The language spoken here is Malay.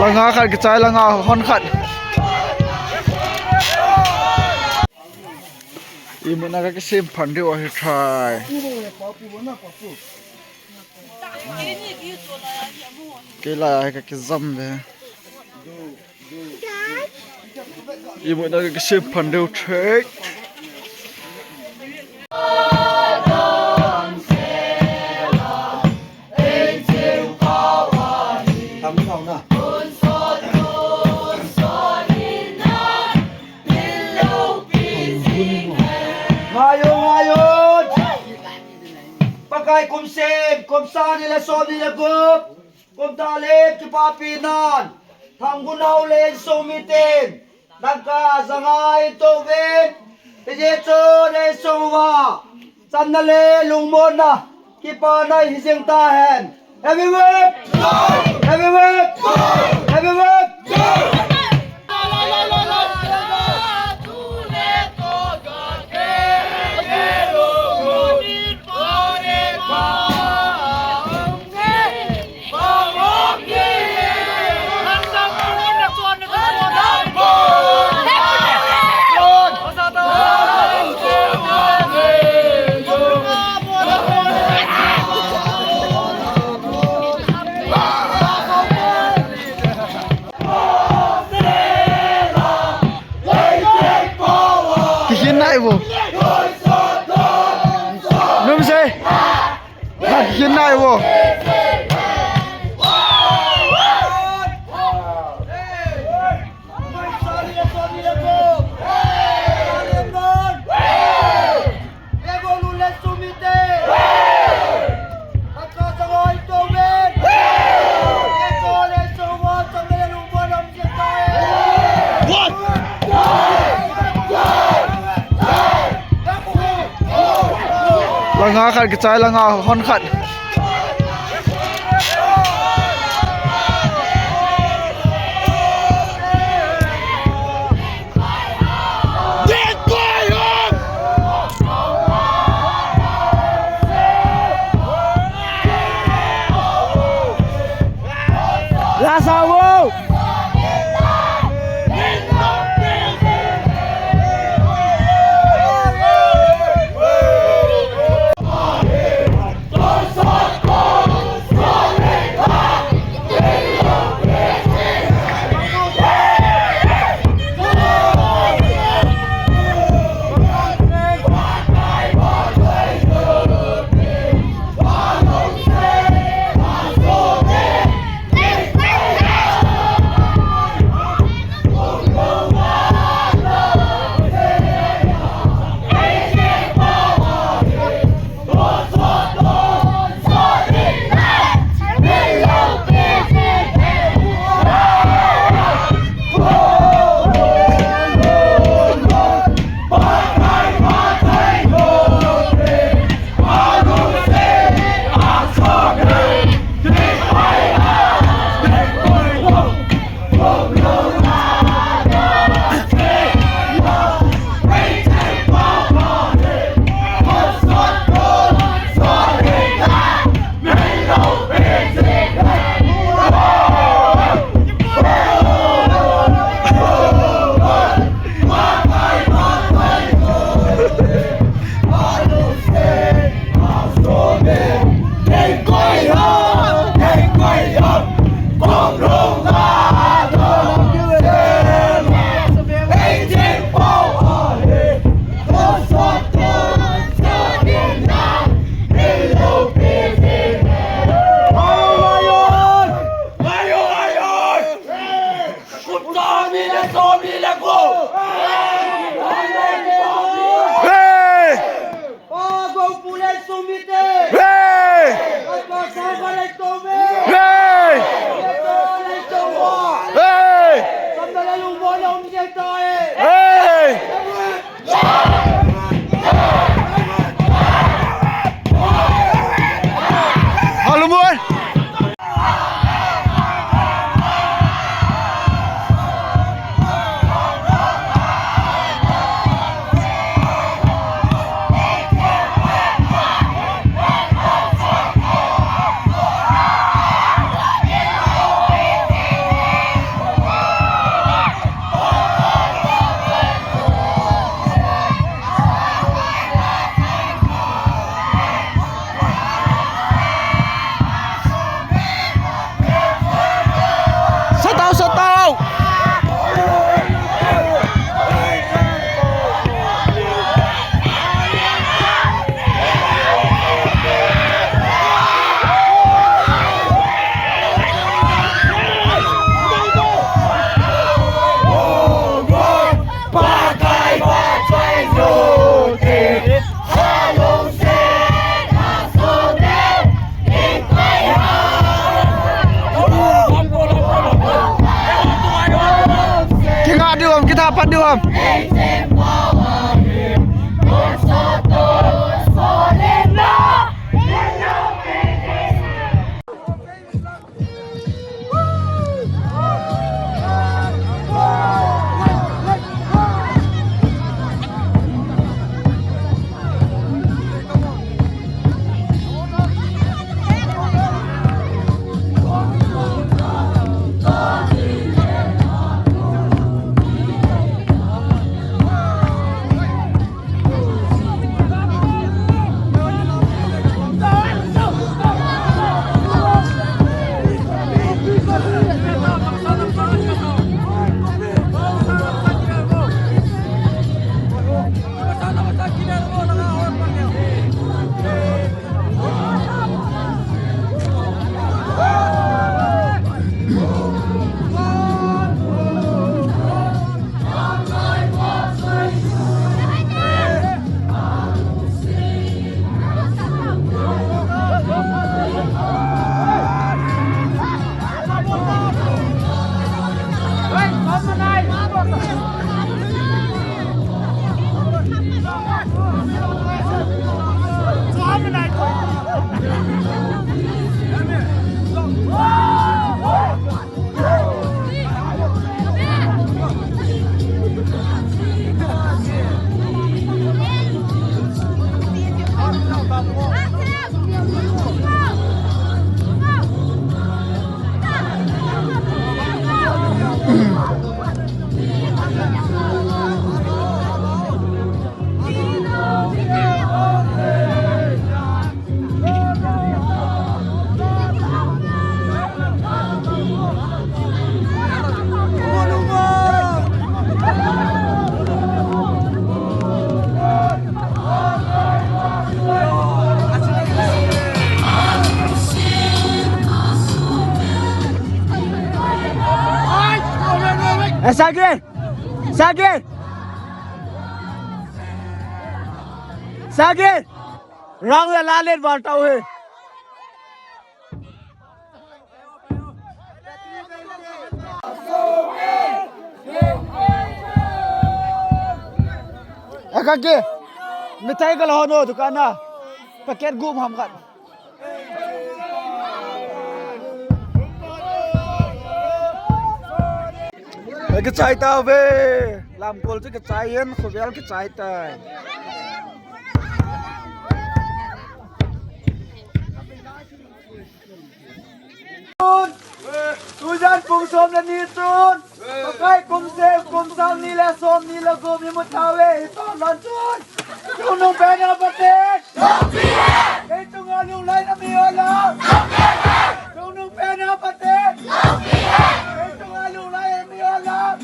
Langa khat ke chai langa hon khat imuna ka sim phande wa thai ke la ka zam ve imuna ka sim phande thai Ngayon! Pagkay kumsim, kumsa nila so nila gup, kumtalip, kipapinan, tanggunaw len sumitin, nagkasangay tubig, ijitso na suwa, sandali lungmon na, kipanay hising tahen. Heavy whip! Heavy whip! Heavy whip! Hinai wo num se hinai wo langa khat ke chai langa hon khat Lasawo! รวม Sakit! Sakit! Sakit! Rang là la lên vào tàu hề. Kaki, mitai kalau hono tu kana, paket gum hamkat. Cái trái tao về làm cồn cái trái yên khổ béo cái trái tài tu dân cùng xóm là ni tuôn cái cùng xe cùng xóm ni là xóm ni là gồm như một thao về xóm lần tuôn chúng nông bé nào bắt tết cái chúng ngon lưu lấy nó miêu lắm chúng nông bé nào bắt tết cái chúng ngon lưu lấy nó miêu lắm